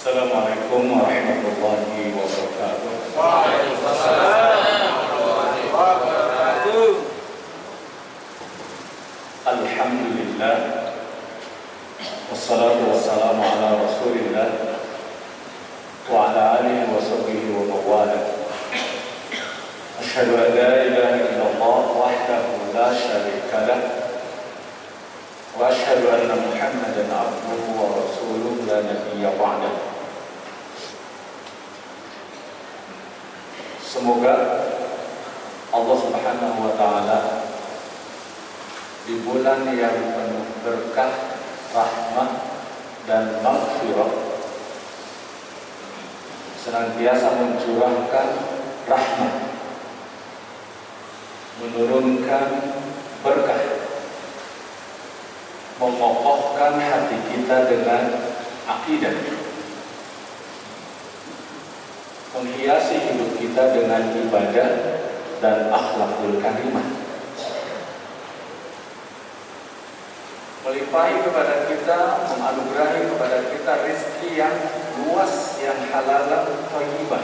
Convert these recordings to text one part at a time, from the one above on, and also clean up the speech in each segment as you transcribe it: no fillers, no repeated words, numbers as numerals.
Assalamualaikum warahmatullahi wabarakatuh. Waalaikumsalam warahmatullahi wabarakatuh. Alhamdulillah, wassalatu wassalamu ala rasulillah wa ala alihi wa sahbihi wa mawala. Asyhadu an la ilaha illallah wahdahu la syarika lah wa asyhadu anna Muhammadan abduhu wa rasuluhu la nabiyya ba'dah. Semoga Allah Subhanahu wa taala di bulan yang penuh berkah, rahmat dan maghfirah senantiasa mencurahkan rahmat, menurunkan berkah, mengokohkan hati kita dengan akidah, menghiasi hidup kita dengan ibadah dan akhlakul karimah, melimpahi kepada kita, menganugerahi kepada kita rezeki yang luas, yang halal dan thayyibah,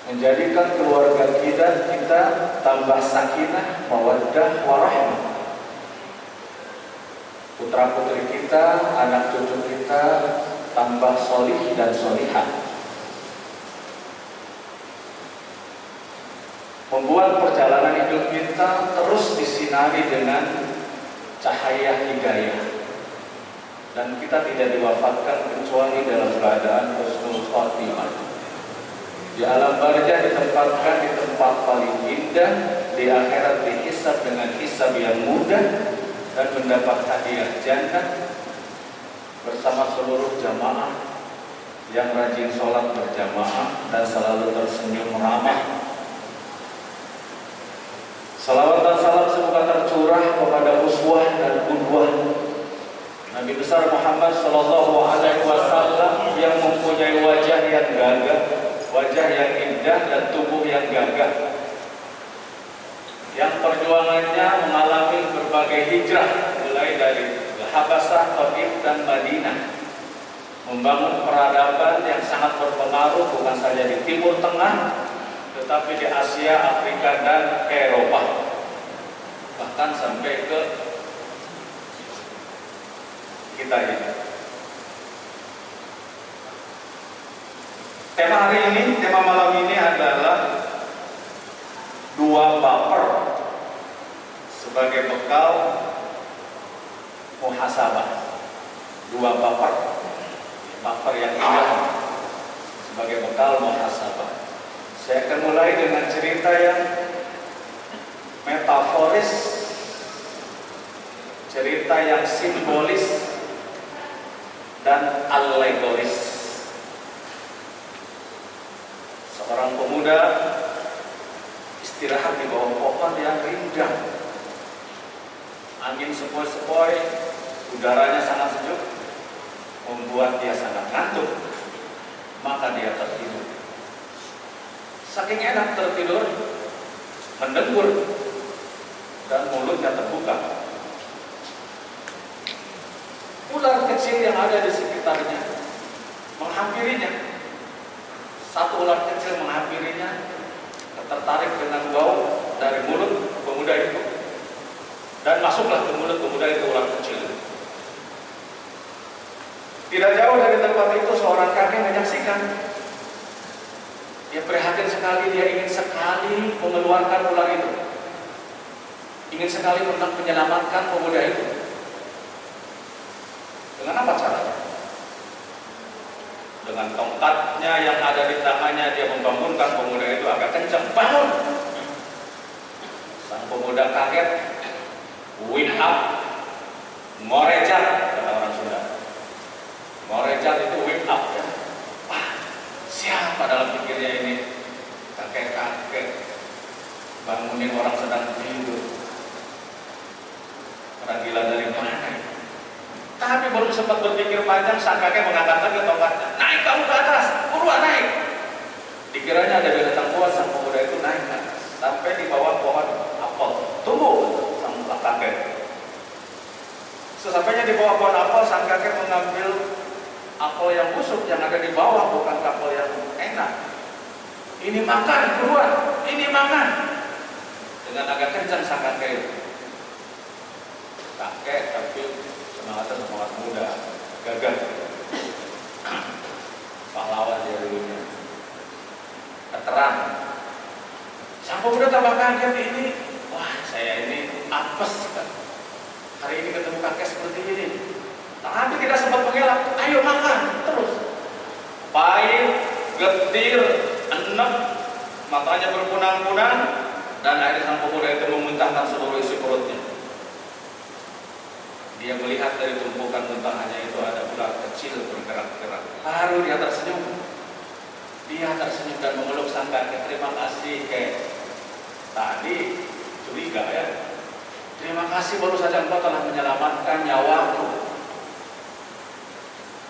menjadikan keluarga kita tambah sakinah, mawaddah, warahmah, putra putri kita, anak cucu kita tambah solih dan solihah, membuat perjalanan hidup kita terus disinari dengan cahaya hidayah, dan kita tidak diwafatkan kecuali dalam keadaan husnul khatimah. Di alam barzah ditempatkan di tempat paling indah, di akhirat dihisab dengan hisab yang mudah dan mendapat hadiah jannah bersama seluruh jamaah yang rajin sholat berjamaah dan selalu tersenyum ramah. Salawat dan salam semoga tercurah kepada uswah dan qudwah Nabi besar Muhammad sallallahu alaihi wasallam yang mempunyai wajah yang gagah, wajah yang indah dan tubuh yang gagah, yang perjuangannya mengalami berbagai hijrah mulai dari Habasah, Taif dan Madinah, membangun peradaban yang sangat berpengaruh bukan saja di Timur Tengah tetapi di Asia, Afrika dan Eropa, bahkan sampai ke kita ini. Tema hari ini, tema malam ini adalah dua baper sebagai bekal muhasabah. Dua baper yang indah sebagai bekal muhasabah. Saya akan mulai dengan cerita yang metaforis, cerita yang simbolis dan alegoris. Seorang pemuda istirahat di bawah pohon yang rindang. Angin sepoi-sepoi, udaranya sangat sejuk, membuat dia sangat ngantuk. Maka dia tertidur. Saking enak tertidur, mendengur dan mulutnya terbuka. Ular kecil yang ada di sekitarnya menghampirinya. Satu ular kecil menghampirinya, tertarik dengan bau dari mulut pemuda itu, dan masuklah ke mulut pemuda itu ular kecil. Tidak jauh dari tempat itu seorang kakek menyaksikan. Dia prihatin sekali, dia ingin sekali mengeluarkan ular itu, ingin sekali menyelamatkan pemuda itu. Dengan apa caranya? Dengan tongkatnya yang ada di tangannya, dia membangunkan pemuda itu agak kencang. Bangun! Sang pemuda kaget, wake up, ngorejat, kata orang Sunda. Ngorejat itu wake up ya. Wah, siapa dalam pikirnya ini? Kakek-kakek bangunin orang sedang tidur. Orang gila dari mana? Tapi baru sempat berpikir panjang, sang kakek mengangkat lagi tongkatnya. Naik kamu ke atas, buruan naik. Dikiranya ada binatang buas, sang pemuda itu naik ke atas sampai di bawah pohon apel. Tunggu, sang kakek. Sesampainya di bawah pohon apel, sang kakek mengambil apel yang busuk yang ada di bawah, bukan apel yang enak. Ini makan, keluar, ini makan. Dengan agak kencang sang kakek itu. Kakek tapi semangatnya semangat muda, gagah. Pahlawan dia dulunya. Keterang. Sang pemuda tambah kaget ini. Wah, saya ini apes kan. Hari ini ketemu kakek seperti ini. Tapi tidak sempat mengelak. Ayo makan terus. Pahit, getir, enek, matanya berkunang-kunang, dan akhirnya sang pemuda itu memuntahkan seluruh isi perutnya. Dia melihat dari tumpukan muntahannya itu ada ular kecil bergerak-gerak. Baru dia tersenyum. Dia tersenyum dan memeluk sang kakek. Terima kasih, kek. Tadi curiga ya. Terima kasih baru saja engkau telah menyelamatkan nyawaku.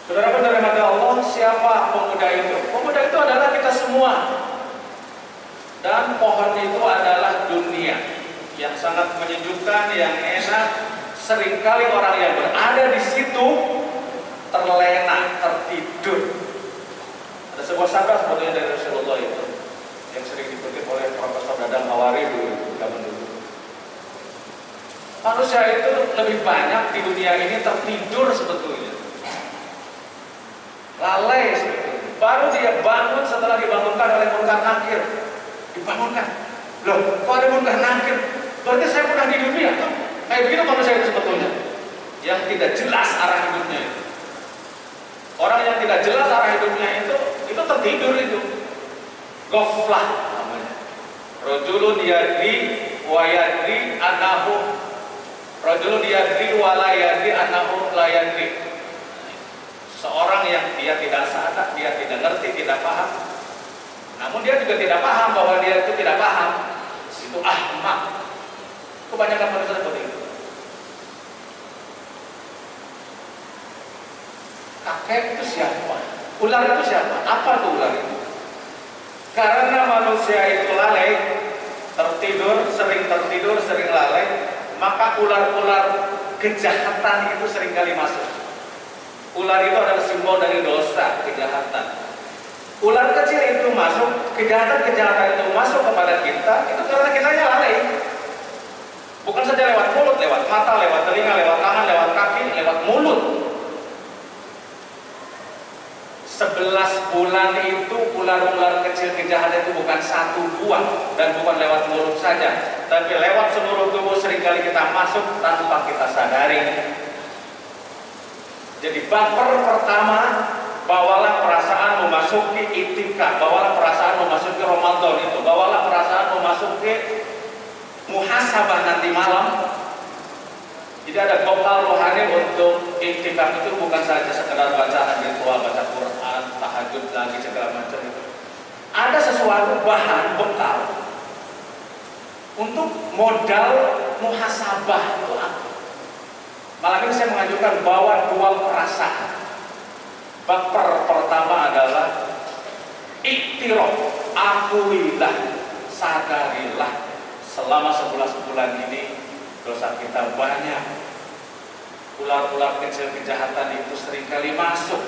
Saudara benar mata Allah, siapa pemuda itu? Pemuda itu adalah kita semua. Dan pohon itu adalah dunia yang sangat menyejukkan, yang enak. Seringkali orang yang berada di situ terlena, tertidur. Ada sebuah sabda sebetulnya dari Rasulullah itu yang sering dikutip oleh Profesor Dadang Hawari dulu zaman dulu. Manusia itu lebih banyak di dunia ini tertidur sebetulnya, lalai sebetulnya. Baru dia bangun setelah dibangunkan oleh munkar nakir. Dibangunkan, loh kok ada munkar nakir? Berarti saya pernah di dunia. Kayak begitu manusia itu sebetulnya, yang tidak jelas arah hidupnya itu. Orang yang tidak jelas arah hidupnya itu tertidur itu. Ghaflah namanya. Rajulun yadri wa yadri annahu, rajulun yadri wa la yadri annahu la yadri. Seorang yang dia tidak sadar, dia tidak ngerti, tidak paham. Namun dia juga tidak paham bahwa dia itu tidak paham. Itu ahmak. Kebanyakan manusia seperti itu. Kakek itu siapa? Ular itu siapa? Apa itu ular itu? Karena manusia itu lalai, sering tertidur, sering lalai, maka ular-ular kejahatan itu seringkali masuk. Ular itu adalah simbol dari dosa, kejahatan. Ular kecil itu masuk, kejahatan-kejahatan itu masuk kepada kita, itu karena kitanya lalai. Bukan saja lewat mulut, lewat mata, lewat telinga, lewat tangan, lewat kaki, lewat mulut. 11 bulan itu ular-ular kecil kejahatan itu bukan satu buah dan bukan lewat mulut saja, tapi lewat seluruh tubuh seringkali kita masuk tanpa kita sadari. Jadi baper pertama, bawalah perasaan memasuki itikaf, bawalah perasaan memasuki Ramadan itu, bawalah perasaan memasuki muhasabah nanti malam. Jadi ada bekal rohani untuk iktikaf itu bukan saja sekedar bacaan ritual, baca Quran, tahajud lagi segala macam itu. Ada sesuatu bahan bekal untuk modal muhasabah itu apa? Malam ini saya mengajukan bawa 2 perasaan. Baper pertama adalah iktiraf, akuilah, sadarilah selama 11 bulan ini dosa kita banyak. Ular-ular kecil kejahatan itu seringkali masuk.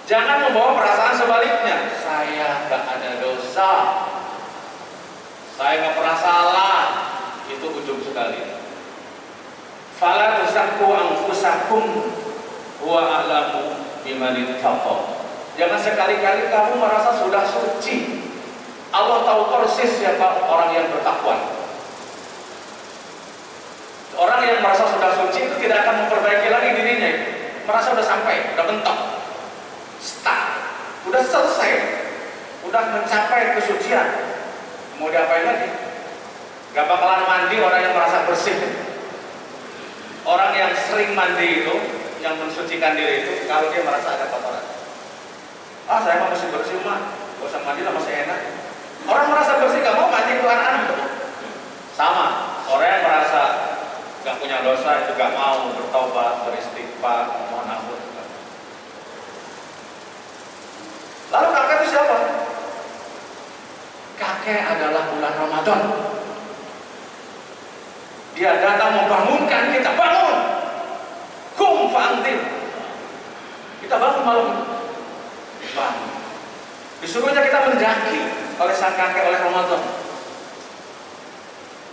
Jangan membawa perasaan sebaliknya. Saya gak ada dosa, saya gak pernah salah. Itu ujung sekali. Fala tuzakku anfusakum huwa a'lamu biman ittaqa. Jangan sekali-kali kamu merasa sudah suci. Allah tahu persis siapa orang yang bertakwa. Orang yang merasa sudah suci itu tidak akan memperbaiki lagi dirinya. Merasa sudah sampai, sudah mentok, stuck, sudah selesai, sudah mencapai kesucian. Mau diapain lagi? Gak bakalan mandi orang yang merasa bersih. Orang yang sering mandi itu, yang mensucikan diri itu, kalau dia merasa ada kotoran, saya masih bersih mah, gak usah mandi lah, masih enak. Orang merasa bersih gak mau mandi keluaran. Sama, orang yang merasa gak punya dosa itu gak mau bertobat, beristighfar, mohon ampun. Lalu kakek itu siapa? Kakek adalah bulan Ramadan. Dia datang membangunkan kita, bangun, kum fa'antir. Kita bangun. malam bangun. Disuruhnya kita mendaki oleh sang kakek, oleh Ramadan.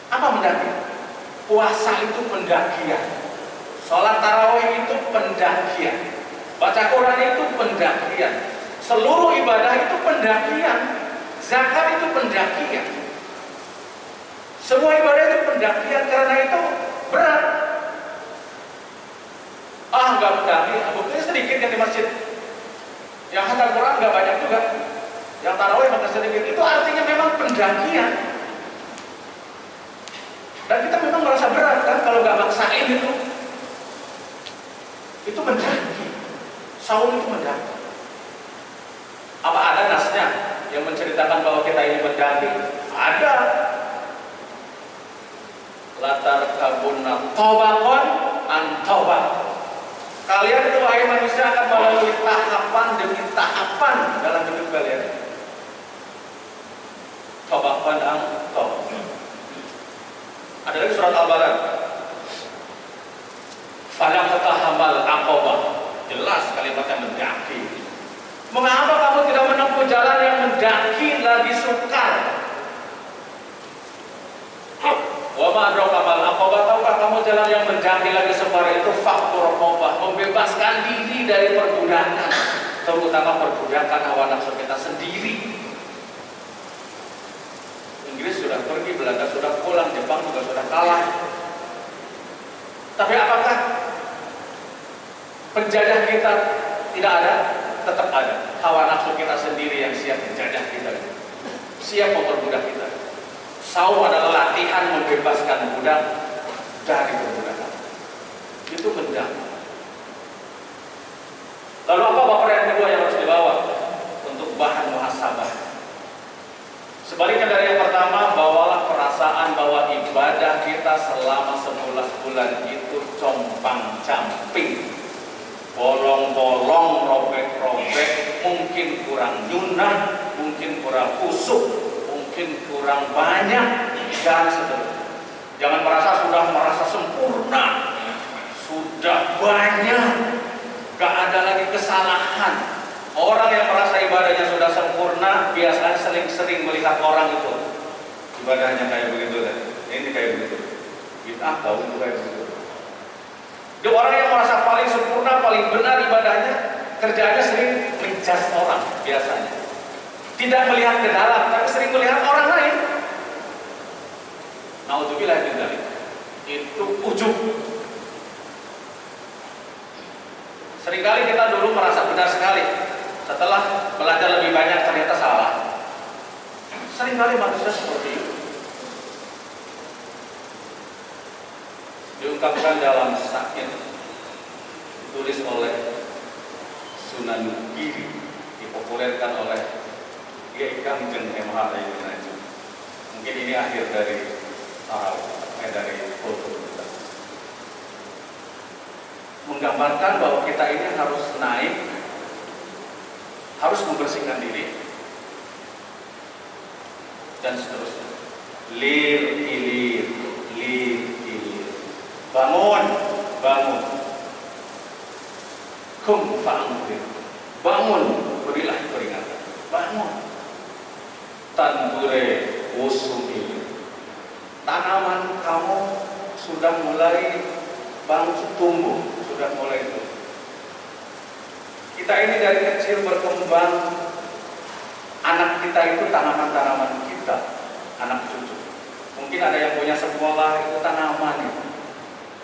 Apa mendaki? Puasa itu pendakian, sholat tarawih itu pendakian, baca Quran itu pendakian, seluruh ibadah itu pendakian, zakat itu pendakian, semua ibadah itu pendakian. Karena itu berat. Nggak mendaki, buktinya sedikit yang di masjid, yang hafal Quran nggak banyak juga, yang tarawih maka sedikit. Itu artinya memang pendakian. Dan kita memang merasa berat kan kalau nggak maksain itu mendaki. Saum itu mendaki. Apa ada nasnya yang menceritakan bahwa kita ini mendaki? Ada. Latar kabunna tobakon an tobak. Kalian itu wahai manusia akan melalui tahapan demi tahapan dalam hidup kalian. Tobakon an tobak. Ada lagi surat Al-Balad. Falaqtahamal aqabah. Jelas kalimatnya mendaki. Mengapa kamu tidak menempuh jalan yang mendaki lagi sukar? Wa ma adrakamal aqabah. Tahukah kamu jalan yang mendaki lagi sukar itu? Faktor raqabah, membebaskan diri dari perbudakan, terutama perbudakan hawa nafsu kita sendiri. Inggris sudah pergi, Belanda sudah pulang, Jepang juga sudah kalah. Tapi apakah penjajah kita tidak ada? Tetap ada. Hawa nafsu kita sendiri yang siap menjajah kita, siap memperbudak kita. Saum adalah latihan membebaskan budak dari perbudakan. Itu mendaki. Lalu apa baper yang kedua yang harus dibawa untuk bahan muhasabah? Sebaliknya dari yang pertama, bawalah perasaan bahwa ibadah kita selama 11 bulan itu compang-camping, bolong-bolong, robek-robek, mungkin kurang nyunah, mungkin kurang khusyuk, mungkin kurang banyak, dan seterusnya. Jangan merasa sempurna, sudah banyak, gak ada lagi kesalahan. Orang yang merasa ibadahnya sudah sempurna biasanya sering melihat orang itu ibadahnya kayak begitu kan, ini kayak begitu, bid'ah tahu itu kayak begitu. Dia orang yang merasa paling sempurna, paling benar ibadahnya, kerjanya sering menjudge orang biasanya, tidak melihat ke dalam, tapi sering melihat orang lain. Naudzubillah min dzalik. Itu ujub. Seringkali kita dulu merasa benar sekali. Setelah belajar lebih banyak ternyata salah. Seringkali manusia seperti itu. Diungkapkan dalam Sakit, ditulis oleh Sunan Giri, dipopulerkan oleh Kiai Kangjeng MH Yunaju. Mungkin ini akhir dari dari foto kita. Menggambarkan bahwa kita ini harus naik, harus membersihkan diri, dan seterusnya. Lir ilir, bangun, kum fa'angdir, bangun, berilah peringatan, bangun. Tandure usumi, tanaman kamu sudah mulai tumbuh, sudah mulai tumbuh. Kita ini dari kecil berkembang, anak kita itu tanaman-tanaman kita, anak cucu. Mungkin ada yang punya sekolah, itu tanaman ya.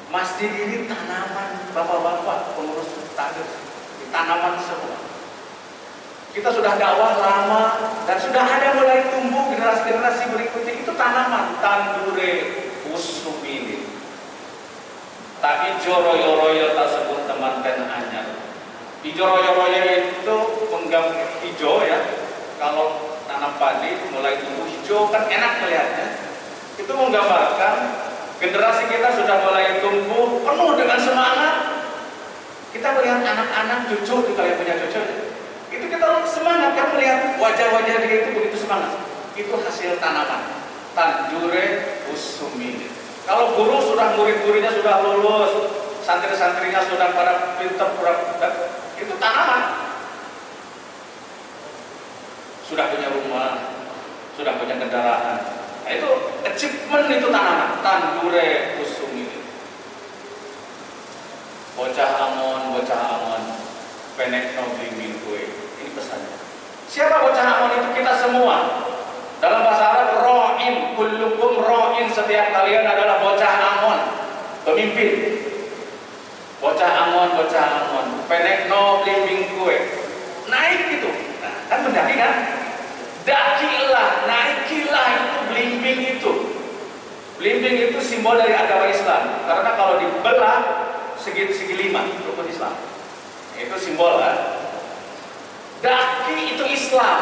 Masjid ini tanaman, bapak-bapak, pengurus takdir, tanaman semua. Kita sudah dakwah lama, dan sudah ada mulai tumbuh generasi-generasi berikutnya, itu tanaman, tandure usumini. Tak ijo royo-royo tak sebut teman ten anyar. Ijo royo-royo itu menggambar hijau ya. Kalau tanam padi mulai tumbuh hijau kan enak melihatnya. Itu menggambarkan generasi kita sudah mulai tumbuh penuh dengan semangat. Kita melihat anak-anak cucu, kita yang punya cucu, itu kita semangat kan melihat wajah-wajah dia itu begitu semangat. Itu hasil tanaman. Tandure usumini. Kalau guru sudah murid-muridnya sudah lulus, santri-santrinya sudah pada pintar, itu tanaman. Sudah punya rumah, sudah punya kendaraan. Nah, itu achievement, itu tanaman. Tandure kusum ini. Bocah Amon, penek no blimbing kue. Ini pesannya. Siapa bocah Amon itu? Kita semua. Dalam bahasa Arab, ro'in, kullukum ro'in, setiap kalian adalah bocah Amon, pemimpin. Bocah Amon, penek no blimbing kue. Naik gitu. Nah, kan mendaki kan? Dakilah, naikilah itu blimbing itu. Blimbing itu simbol dari agama Islam. Karena kalau dibelah segi lima rukun Islam. Itu simbol kan? Daki itu Islam.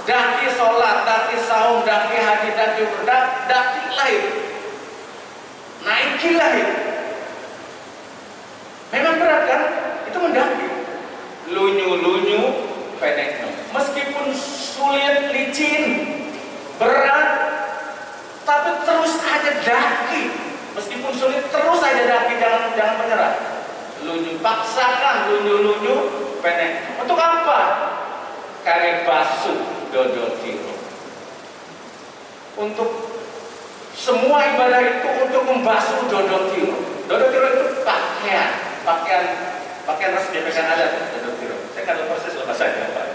Daki sholat, daki saum, daki haji, daki berdak, daki lahir. Naikilah itu. Memang berat kan? Itu mendaki. Lunyu, penekno. Meskipun sulit, licin, berat, tapi terus aja daki. Meskipun sulit, terus aja daki, jangan menyerah. Lunyu, paksakan lunyu, penekno. Untuk apa? Kare basuh dodotiro. Untuk semua ibadah itu untuk membasuh dodotiro. Dodotiro itu pakaian resmi, pakaian adat. Dodotiro. Saya kan persis lepas saja, Pak.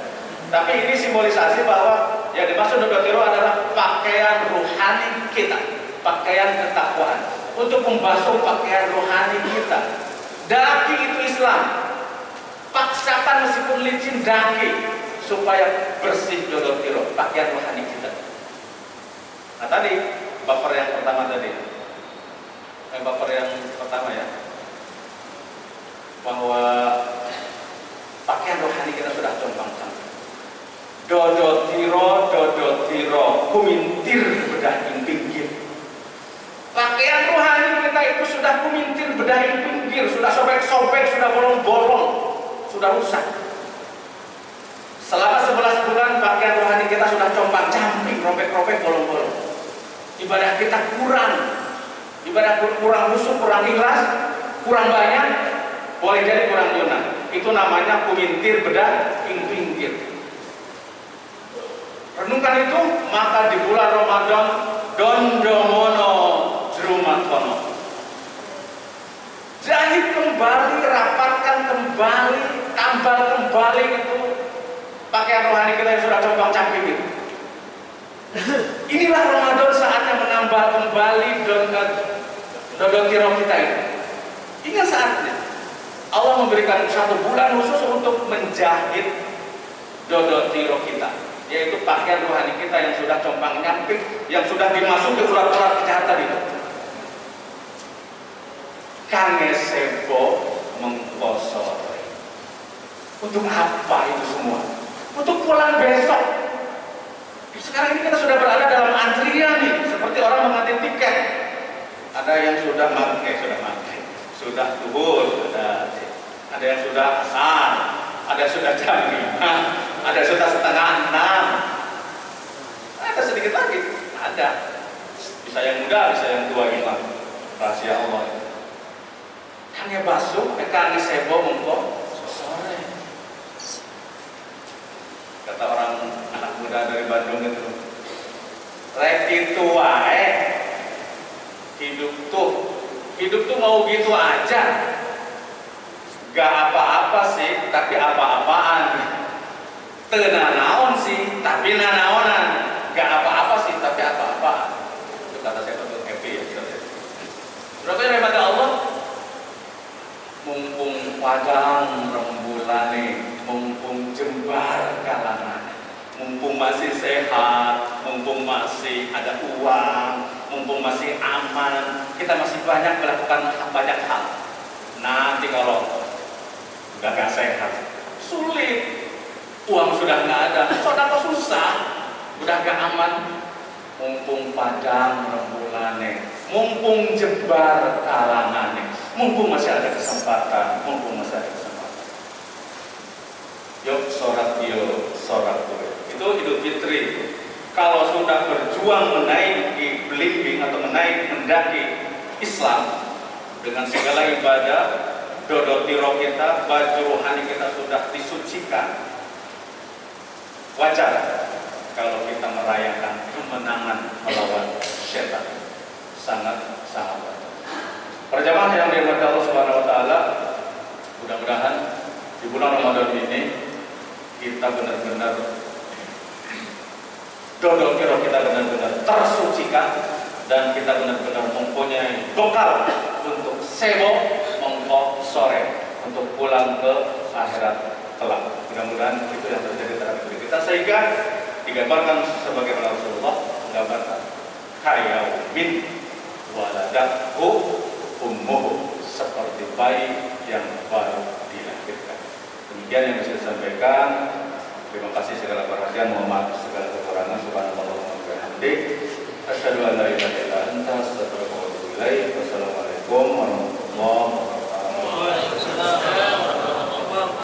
Tapi ini simbolisasi bahwa yang dimaksud dodotiro adalah pakaian rohani kita, pakaian ketakwaan, untuk membasuh pakaian rohani kita. Daki itu Islam. Paksakan meskipun licin, daki supaya bersih dodotiro, pakaian rohani kita. Nah tadi baper yang pertama ya, bahwa pakaian rohani kita sudah compang-camping. Dodotiro, kumintir bedahin pinggir. Pakaian rohani kita itu sudah kumintir bedahin pinggir, sudah sobek-sobek, sudah bolong-bolong, sudah rusak. Selama 11 bulan pakaian rohani kita sudah compang-camping, robek-robek, bolong-bolong. Ibadah kita kurang khusyuk, kurang ikhlas, kurang banyak, boleh jadi kurang lunak. Itu namanya kumintir bedah pinggir. Renungkan itu, maka di bulan Ramadan dondomono jrumatono. Jahit kembali, rapatkan kembali, tambal kembali itu pakaian rohani kita yang sudah compang-camping itu. Inilah Ramadan saatnya menambah kembali dodotiro kita ini. Ingat saatnya. Allah memberikan 1 bulan khusus untuk menjahit dodotiro kita, yaitu pakaian rohani kita yang sudah compang-camping, yang sudah dimasuki urat-urat kejahatan itu. Kange sebo mengkosori. Untuk apa itu semua? Untuk pulang besok. Sekarang ini kita sudah berada dalam antrian nih, seperti orang mengantre tiket. Ada yang sudah sudah zuhur, ada yang sudah asar, ada yang sudah jam 5, ada yang sudah setengah 6, ada sedikit lagi, ada. Bisa yang muda, bisa yang tua gitu. Rahasia Allah. Hanya basuh, kange sebo mengko sore. Kata orang anak muda dari Bandung itu, rek itu wae, hidup tuh mau gitu aja, gak apa-apa sih, tapi apa-apaan. Tenanaon sih, tapi nanaonan. Gak apa-apa sih, tapi apa-apaan. Itu kata saya untuk happy ya. Berapa yang pada Allah? Mumpung padang rembulane, mumpung jembar kalangan, mumpung masih sehat, mumpung masih ada uang, mumpung masih aman, kita masih banyak melakukan banyak hal. Nanti kalau udah gak sehat, sulit, uang sudah gak ada, sodako susah, udah gak aman. Mumpung padang rembulane, mumpung jembar kalangane, mumpung masih ada kesempatan, Yuk sorat gue. Itu Idul Fitri. Kalau sudah berjuang menaiki belimbing atau mendaki Islam dengan segala ibadah, dodol tiro kita, baju rohani kita sudah disucikan, wajar kalau kita merayakan kemenangan melawan setan. Sangat wajar. Perjamaah yang dirahmati Allah Subhanahu wa taala, mudah-mudahan di bulan Ramadan ini kita benar-benar dodol tiro kita benar-benar tersucikan dan kita benar-benar mempunyai bekal untuk sebo mongko sore untuk pulang ke akhirat kelak. Mudah-mudahan itu yang terjadi terhadap diri kita sehingga digambarkan sebagaimana Rasulullah menggambarkan kayaumin waladatu ummuhu, seperti bayi yang baru dilahirkan. Demikian yang bisa disampaikan. Terima kasih segala perhatian, mohon maaf segala kekurangan. Subhanallah wa bihamdihi, asyhadu an la ilaha illa anta, astaghfiruka wa atubu ilaik. Wassalamualaikum warahmatullahi wabarakatuh.